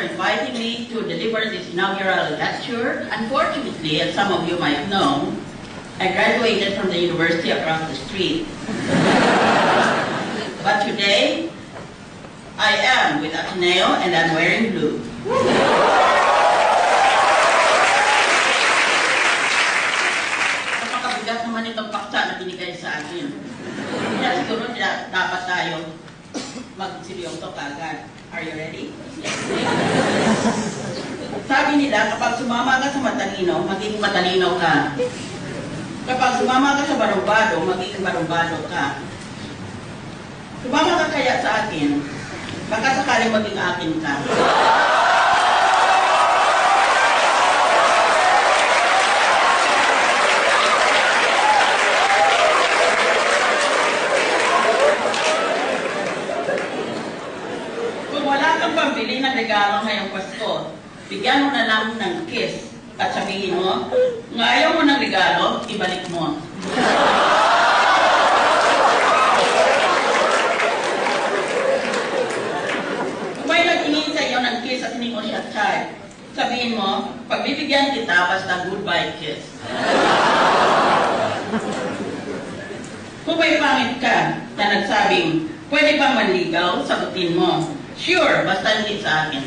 for inviting me to deliver this inaugural lecture. Unfortunately, as some of you might know, I graduated from the university across the street. But today, I am with Ateneo and I'm wearing blue. Napakabigat naman itong paksa na binigay sa akin. Kaya siguro dapat tayo mag-seryoso kagad. Are you ready? Sabi nila, kapag sumama ka sa matalino, magiging matalino ka. Kapag sumama ka sa barumbado, magiging barumbado ka. Sumama ka kaya sa akin, baka sakaling maging akin ka. Kung wala kang pambili ng regalo ngayong Pasko, bigyan mo na lang ng kiss at sabihin mo, kung ayaw mo ng regalo, ibalik mo. Kung may nagtingin sa iyo ng kiss at hindi mo siya type, sabihin mo, pagbibigyan kita basta goodbye kiss. Kung may pangit ka na nagsabing, pwede bang manligaw, sagutin mo, sure, basta hindi sa akin.